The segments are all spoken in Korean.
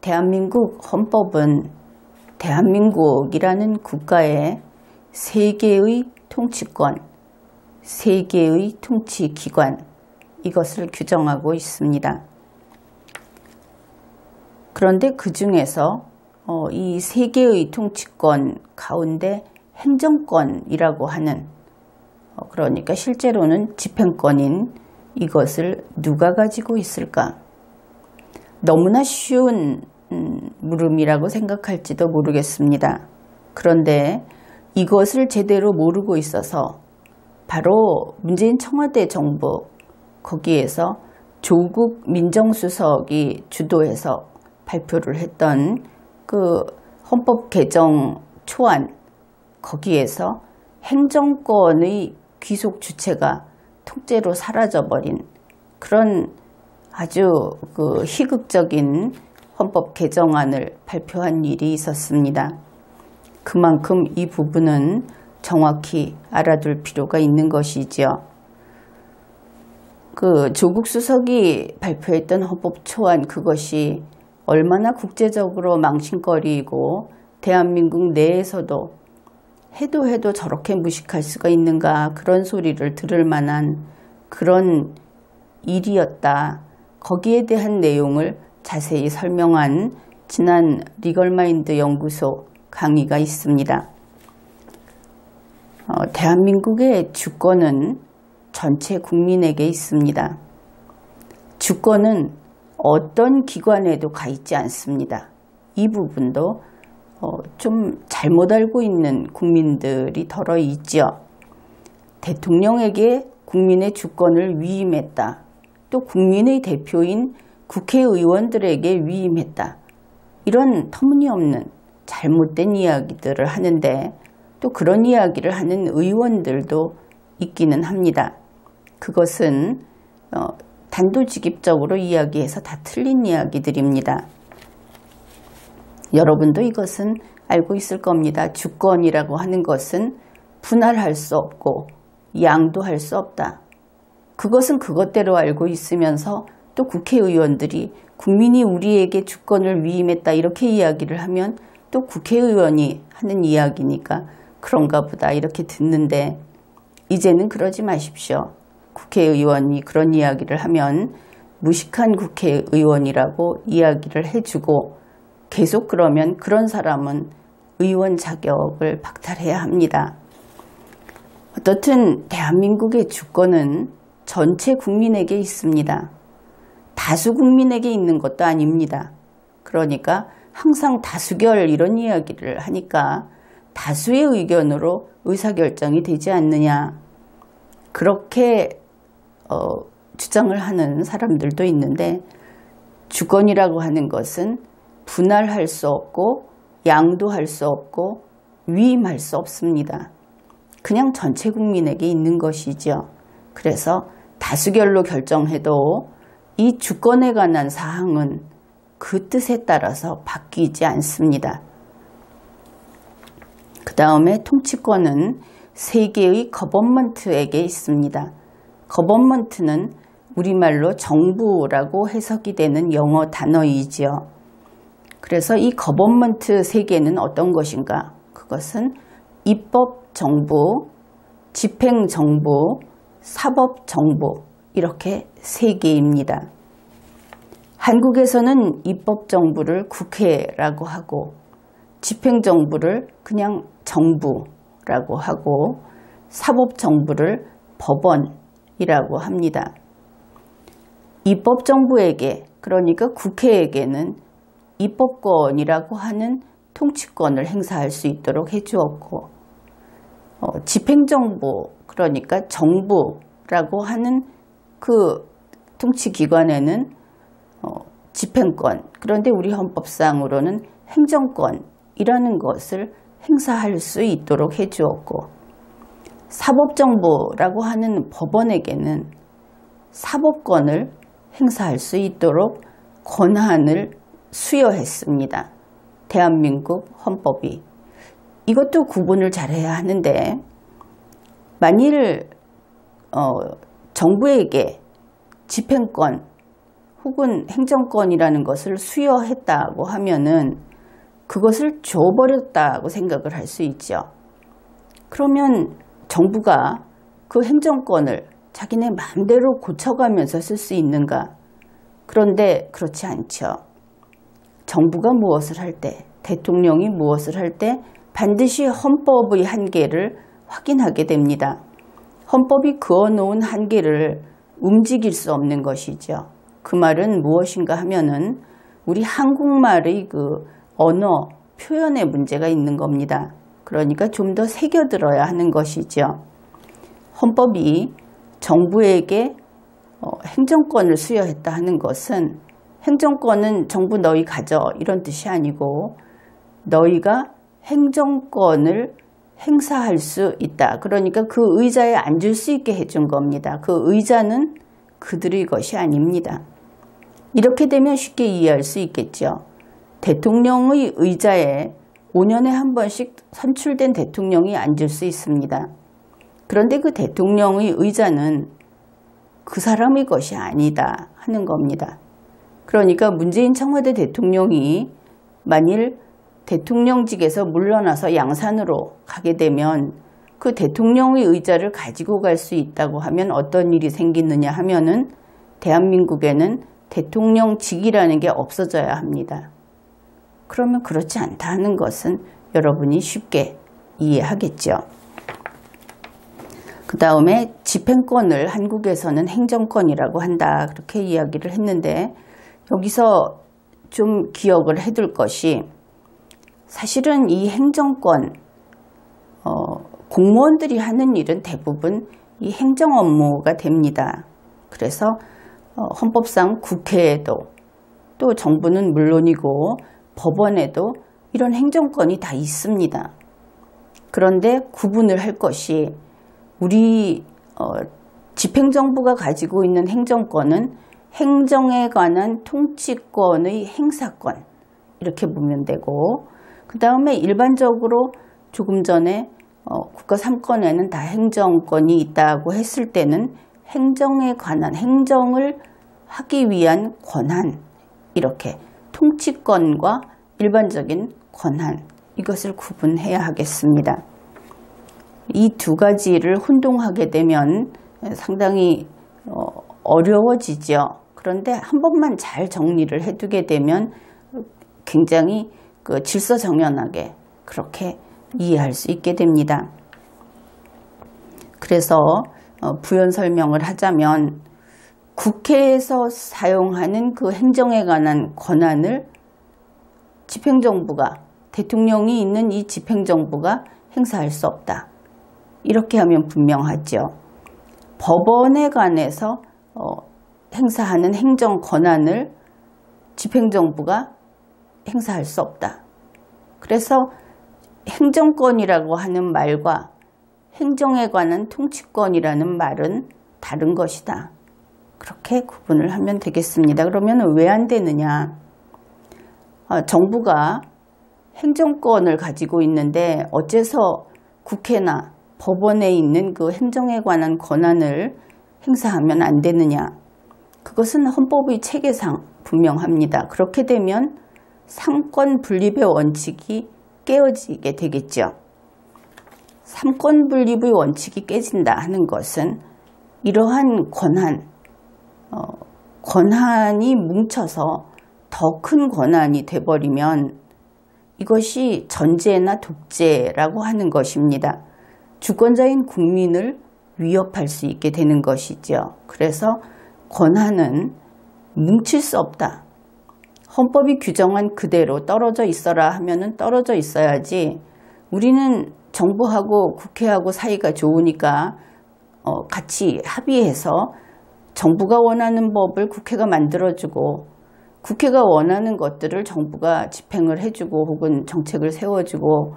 대한민국 헌법은 대한민국이라는 국가의 세계의 통치권, 세계의 통치기관, 이것을 규정하고 있습니다. 그런데 그 중에서 이 세계의 통치권 가운데 행정권이라고 하는, 그러니까 실제로는 집행권인 이것을 누가 가지고 있을까? 너무나 쉬운 물음이라고 생각할지도 모르겠습니다. 그런데 이것을 제대로 모르고 있어서 바로 문재인 청와대 정부, 거기에서 조국 민정수석이 주도해서 발표를 했던 그 헌법 개정 초안, 거기에서 행정권의 귀속 주체가 통째로 사라져버린 그런 아주 그 희극적인 헌법 개정안을 발표한 일이 있었습니다. 그만큼 이 부분은 정확히 알아둘 필요가 있는 것이지요. 그 조국 수석이 발표했던 헌법 초안, 그것이 얼마나 국제적으로 망신거리이고 대한민국 내에서도 해도 저렇게 무식할 수가 있는가, 그런 소리를 들을 만한 그런 일이었다. 거기에 대한 내용을 자세히 설명한 지난 리걸마인드 연구소 강의가 있습니다. 대한민국의 주권은 전체 국민에게 있습니다. 주권은 어떤 기관에도 가 있지 않습니다. 이 부분도 좀 잘못 알고 있는 국민들이 덜어 있죠. 대통령에게 국민의 주권을 위임했다. 또 국민의 대표인 국회의원들에게 위임했다. 이런 터무니없는 잘못된 이야기들을 하는데, 또 그런 이야기를 하는 의원들도 있기는 합니다. 그것은 단도직입적으로 이야기해서 다 틀린 이야기들입니다. 여러분도 이것은 알고 있을 겁니다. 주권이라고 하는 것은 분할할 수 없고 양도할 수 없다. 그것은 그것대로 알고 있으면서 또 국회의원들이 국민이 우리에게 주권을 위임했다 이렇게 이야기를 하면 또 국회의원이 하는 이야기니까 그런가 보다 이렇게 듣는데, 이제는 그러지 마십시오. 국회의원이 그런 이야기를 하면 무식한 국회의원이라고 이야기를 해주고, 계속 그러면 그런 사람은 의원 자격을 박탈해야 합니다. 어떻든 대한민국의 주권은 전체 국민에게 있습니다. 다수 국민에게 있는 것도 아닙니다. 그러니까 항상 다수결 이런 이야기를 하니까 다수의 의견으로 의사결정이 되지 않느냐, 그렇게 주장을 하는 사람들도 있는데, 주권이라고 하는 것은 분할할 수 없고 양도할 수 없고 위임할 수 없습니다. 그냥 전체 국민에게 있는 것이죠. 그래서 다수결로 결정해도 이 주권에 관한 사항은 그 뜻에 따라서 바뀌지 않습니다. 그 다음에 통치권은 세계의 거버먼트에게 있습니다. 거버먼트는 우리말로 정부라고 해석이 되는 영어 단어이지요. 그래서 이 거버먼트 세계는 어떤 것인가? 그것은 입법정부, 집행정부, 사법정부, 이렇게 세 개입니다. 한국에서는 입법정부를 국회라고 하고, 집행정부를 그냥 정부라고 하고, 사법정부를 법원이라고 합니다. 입법정부에게, 그러니까 국회에게는 입법권이라고 하는 통치권을 행사할 수 있도록 해주었고, 집행정부, 그러니까 정부라고 하는 그 통치기관에는 집행권, 그런데 우리 헌법상으로는 행정권이라는 것을 행사할 수 있도록 해주었고, 사법정부라고 하는 법원에게는 사법권을 행사할 수 있도록 권한을 수여했습니다. 대한민국 헌법이. 이것도 구분을 잘해야 하는데, 만일 정부에게 집행권 혹은 행정권이라는 것을 수여했다고 하면은 그것을 줘버렸다고 생각을 할 수 있죠. 그러면 정부가 그 행정권을 자기네 마음대로 고쳐가면서 쓸 수 있는가? 그런데 그렇지 않죠. 정부가 무엇을 할 때, 대통령이 무엇을 할 때 반드시 헌법의 한계를 확인하게 됩니다. 헌법이 그어놓은 한계를 움직일 수 없는 것이죠. 그 말은 무엇인가 하면은 우리 한국말의 그 언어, 표현에 문제가 있는 겁니다. 그러니까 좀 더 새겨들어야 하는 것이죠. 헌법이 정부에게 행정권을 수여했다 하는 것은 행정권은 정부 너희 가져 이런 뜻이 아니고 너희가 행정권을 행사할 수 있다. 그러니까 그 의자에 앉을 수 있게 해준 겁니다. 그 의자는 그들의 것이 아닙니다. 이렇게 되면 쉽게 이해할 수 있겠죠. 대통령의 의자에 5년에 한 번씩 선출된 대통령이 앉을 수 있습니다. 그런데 그 대통령의 의자는 그 사람의 것이 아니다 하는 겁니다. 그러니까 문재인 청와대 대통령이 만일 대통령직에서 물러나서 양산으로 가게 되면 그 대통령의 의자를 가지고 갈 수 있다고 하면 어떤 일이 생기느냐 하면은 대한민국에는 대통령직이라는 게 없어져야 합니다. 그러면 그렇지 않다는 것은 여러분이 쉽게 이해하겠죠. 그 다음에 집행권을 한국에서는 행정권이라고 한다. 그렇게 이야기를 했는데 여기서 좀 기억을 해둘 것이 사실은 이 행정권, 공무원들이 하는 일은 대부분 이 행정 업무가 됩니다. 그래서 헌법상 국회에도 또 정부는 물론이고 법원에도 이런 행정권이 다 있습니다. 그런데 구분을 할 것이 우리 집행정부가 가지고 있는 행정권은 행정에 관한 통치권의 행사권 이렇게 보면 되고 그 다음에 일반적으로 조금 전에 국가 3권에는 다 행정권이 있다고 했을 때는 행정에 관한 행정을 하기 위한 권한 이렇게 통치권과 일반적인 권한 이것을 구분해야 하겠습니다. 이 두 가지를 혼동하게 되면 상당히 어려워지죠. 그런데 한 번만 잘 정리를 해두게 되면 굉장히 질서정연하게 그렇게 이해할 수 있게 됩니다. 그래서 부연 설명을 하자면 국회에서 사용하는 그 행정에 관한 권한을 집행정부가 대통령이 있는 이 집행정부가 행사할 수 없다. 이렇게 하면 분명하죠. 법원에 관해서 행사하는 행정 권한을 집행정부가 행사할 수 없다. 그래서 행정권이라고 하는 말과 행정에 관한 통치권이라는 말은 다른 것이다. 그렇게 구분을 하면 되겠습니다. 그러면 왜 안 되느냐? 정부가 행정권을 가지고 있는데 어째서 국회나 법원에 있는 그 행정에 관한 권한을 행사하면 안 되느냐? 그것은 헌법의 체계상 분명합니다. 그렇게 되면 삼권 분립의 원칙이 깨어지게 되겠죠. 삼권 분립의 원칙이 깨진다 하는 것은 이러한 권한이 뭉쳐서 더 큰 권한이 돼버리면 이것이 전제나 독재라고 하는 것입니다. 주권자인 국민을 위협할 수 있게 되는 것이죠. 그래서 권한은 뭉칠 수 없다. 헌법이 규정한 그대로 떨어져 있어라 하면은 떨어져 있어야지 우리는 정부하고 국회하고 사이가 좋으니까 같이 합의해서 정부가 원하는 법을 국회가 만들어주고 국회가 원하는 것들을 정부가 집행을 해주고 혹은 정책을 세워주고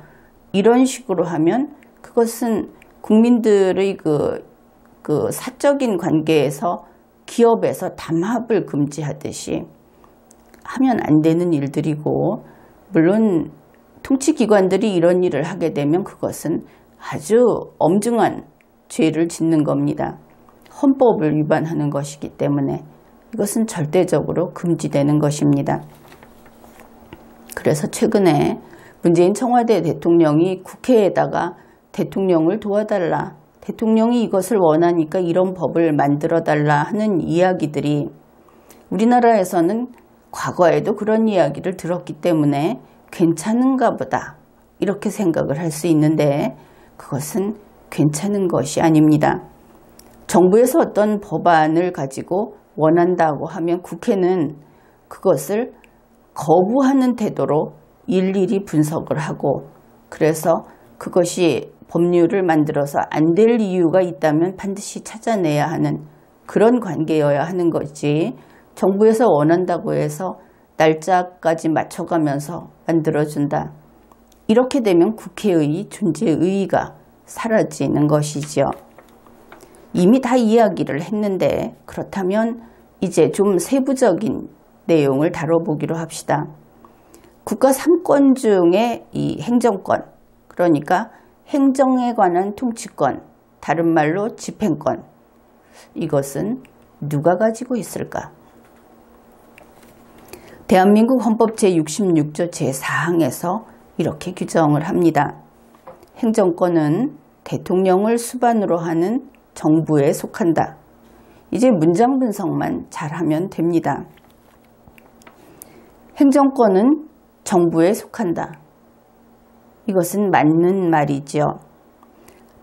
이런 식으로 하면 그것은 국민들의 그 사적인 관계에서 기업에서 담합을 금지하듯이 하면 안 되는 일들이고 물론 통치기관들이 이런 일을 하게 되면 그것은 아주 엄중한 죄를 짓는 겁니다. 헌법을 위반하는 것이기 때문에 이것은 절대적으로 금지되는 것입니다. 그래서 최근에 문재인 청와대 대통령이 국회에다가 대통령을 도와달라, 대통령이 이것을 원하니까 이런 법을 만들어달라 하는 이야기들이 우리나라에서는 과거에도 그런 이야기를 들었기 때문에 괜찮은가 보다 이렇게 생각을 할 수 있는데 그것은 괜찮은 것이 아닙니다. 정부에서 어떤 법안을 가지고 원한다고 하면 국회는 그것을 거부하는 태도로 일일이 분석을 하고 그래서 그것이 법률을 만들어서 안 될 이유가 있다면 반드시 찾아내야 하는 그런 관계여야 하는 거지 정부에서 원한다고 해서 날짜까지 맞춰가면서 만들어준다. 이렇게 되면 국회의 존재 의의가 사라지는 것이죠. 이미 다 이야기를 했는데 그렇다면 이제 좀 세부적인 내용을 다뤄보기로 합시다. 국가 3권 중에 이 행정권, 그러니까 행정에 관한 통치권, 다른 말로 집행권, 이것은 누가 가지고 있을까? 대한민국 헌법 제66조 제4항에서 이렇게 규정을 합니다. 행정권은 대통령을 수반으로 하는 정부에 속한다. 이제 문장 분석만 잘하면 됩니다. 행정권은 정부에 속한다. 이것은 맞는 말이지요.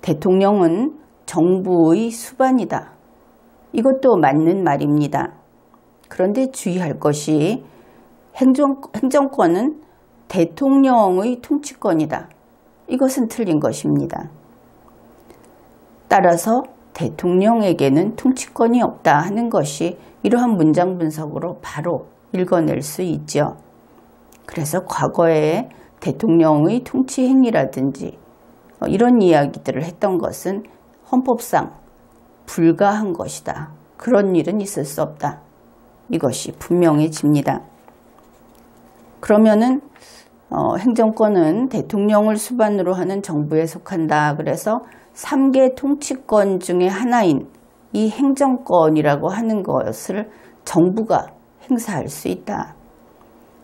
대통령은 정부의 수반이다. 이것도 맞는 말입니다. 그런데 주의할 것이 행정권은 대통령의 통치권이다. 이것은 틀린 것입니다. 따라서 대통령에게는 통치권이 없다 하는 것이 이러한 문장 분석으로 바로 읽어낼 수 있죠. 그래서 과거에 대통령의 통치 행위라든지 이런 이야기들을 했던 것은 헌법상 불가한 것이다. 그런 일은 있을 수 없다. 이것이 분명해집니다. 그러면은 행정권은 대통령을 수반으로 하는 정부에 속한다. 그래서 3개 통치권 중에 하나인 이 행정권이라고 하는 것을 정부가 행사할 수 있다.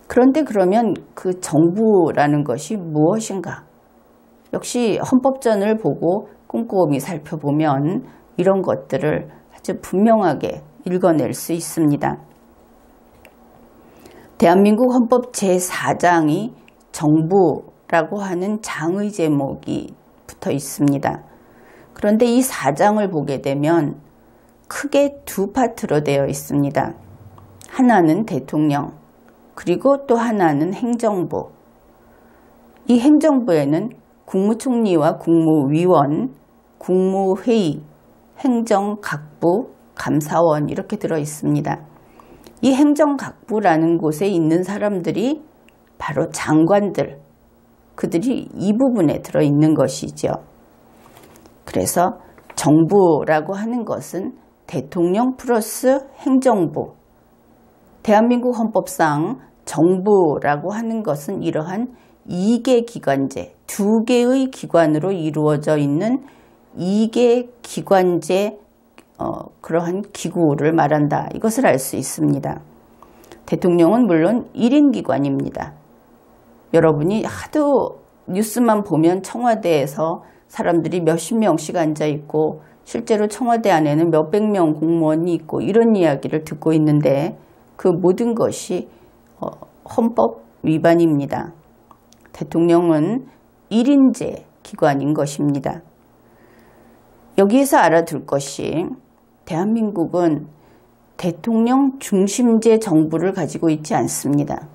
그런데 그러면 그 정부라는 것이 무엇인가? 역시 헌법전을 보고 꼼꼼히 살펴보면 이런 것들을 아주 분명하게 읽어낼 수 있습니다. 대한민국 헌법 제4장이 정부라고 하는 장의 제목이 붙어 있습니다. 그런데 이 4장을 보게 되면 크게 두 파트로 되어 있습니다. 하나는 대통령, 그리고 또 하나는 행정부. 이 행정부에는 국무총리와 국무위원, 국무회의, 행정각부, 감사원 이렇게 들어 있습니다. 이 행정각부라는 곳에 있는 사람들이 바로 장관들, 그들이 이 부분에 들어있는 것이죠. 그래서 정부라고 하는 것은 대통령 플러스 행정부. 대한민국 헌법상 정부라고 하는 것은 이러한 2개 기관제, 2개의 기관으로 이루어져 있는 2개 기관제 그러한 기구를 말한다. 이것을 알 수 있습니다. 대통령은 물론 1인 기관입니다. 여러분이 하도 뉴스만 보면 청와대에서 사람들이 몇십 명씩 앉아 있고 실제로 청와대 안에는 몇백 명 공무원이 있고 이런 이야기를 듣고 있는데 그 모든 것이 헌법 위반입니다. 대통령은 1인제 기관인 것입니다. 여기에서 알아둘 것이 대한민국은 대통령 중심제 정부를 가지고 있지 않습니다.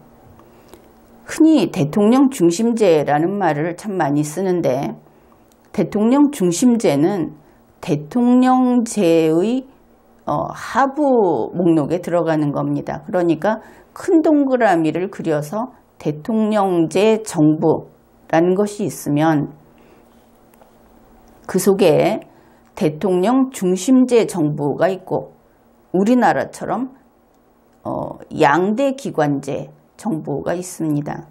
흔히 대통령 중심제라는 말을 참 많이 쓰는데 대통령 중심제는 대통령제의 하부 목록에 들어가는 겁니다. 그러니까 큰 동그라미를 그려서 대통령제 정부라는 것이 있으면 그 속에 대통령 중심제 정부가 있고 우리나라처럼 양대 기관제 정부가 있습니다.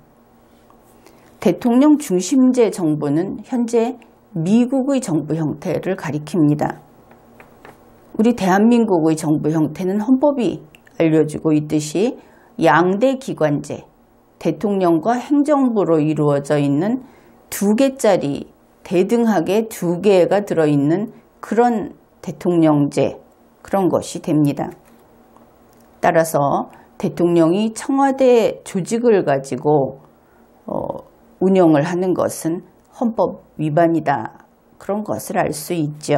대통령 중심제 정부는 현재 미국의 정부 형태를 가리킵니다. 우리 대한민국의 정부 형태는 헌법이 알려주고 있듯이 양대 기관제, 대통령과 행정부로 이루어져 있는 2개짜리 대등하게 2개가 들어있는 그런 대통령제, 그런 것이 됩니다. 따라서 대통령이 청와대 조직을 가지고 운영을 하는 것은 헌법 위반이다. 그런 것을 알 수 있죠.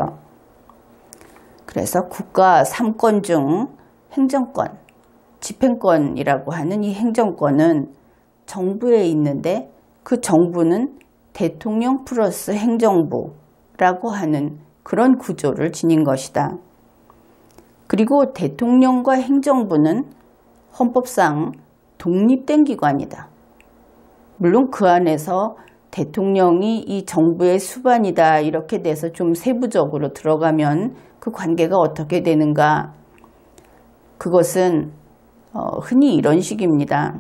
그래서 국가 3권 중 행정권, 집행권이라고 하는 이 행정권은 정부에 있는데 그 정부는 대통령 플러스 행정부라고 하는 그런 구조를 지닌 것이다. 그리고 대통령과 행정부는 헌법상 독립된 기관이다. 물론 그 안에서 대통령이 이 정부의 수반이다 이렇게 돼서 좀 세부적으로 들어가면 그 관계가 어떻게 되는가, 그것은 흔히 이런 식입니다.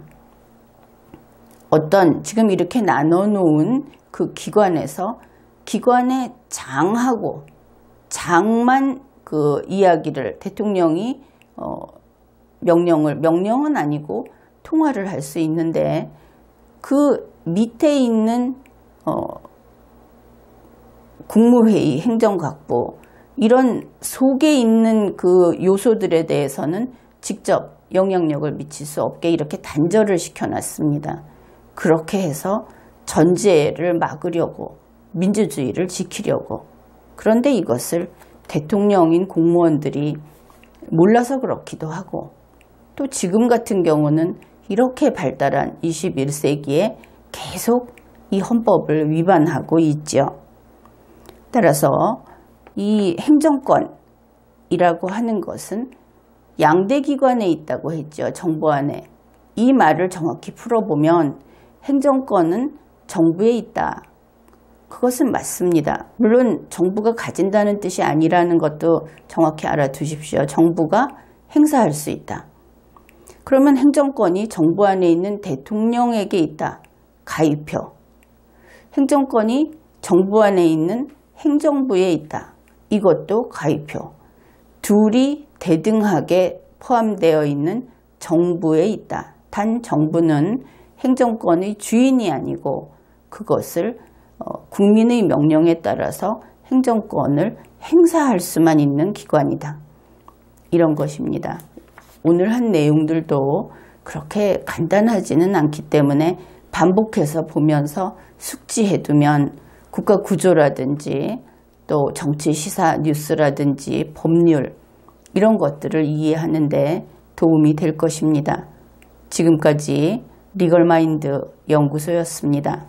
어떤 지금 이렇게 나눠놓은 그 기관에서 기관의 장하고 장만 그 이야기를 대통령이 명령은 아니고 통화를 할 수 있는데 그 밑에 있는 국무회의, 행정각부 이런 속에 있는 그 요소들에 대해서는 직접 영향력을 미칠 수 없게 이렇게 단절을 시켜놨습니다. 그렇게 해서 전제를 막으려고, 민주주의를 지키려고. 그런데 이것을 대통령인 공무원들이 몰라서 그렇기도 하고, 또 지금 같은 경우는 이렇게 발달한 21세기에 계속 이 헌법을 위반하고 있죠. 따라서 이 행정권이라고 하는 것은 양대 기관에 있다고 했죠. 정부 안에. 이 말을 정확히 풀어보면 행정권은 정부에 있다. 그것은 맞습니다. 물론 정부가 가진다는 뜻이 아니라는 것도 정확히 알아두십시오. 정부가 행사할 수 있다. 그러면 행정권이 정부 안에 있는 대통령에게 있다. 가입표. 행정권이 정부 안에 있는 행정부에 있다. 이것도 가입표. 둘이 대등하게 포함되어 있는 정부에 있다. 단 정부는 행정권의 주인이 아니고 그것을 국민의 명령에 따라서 행정권을 행사할 수만 있는 기관이다. 이런 것입니다. 오늘 한 내용들도 그렇게 간단하지는 않기 때문에 반복해서 보면서 숙지해두면 국가 구조라든지 또 정치 시사 뉴스라든지 법률 이런 것들을 이해하는 데 도움이 될 것입니다. 지금까지 리걸마인드 연구소였습니다.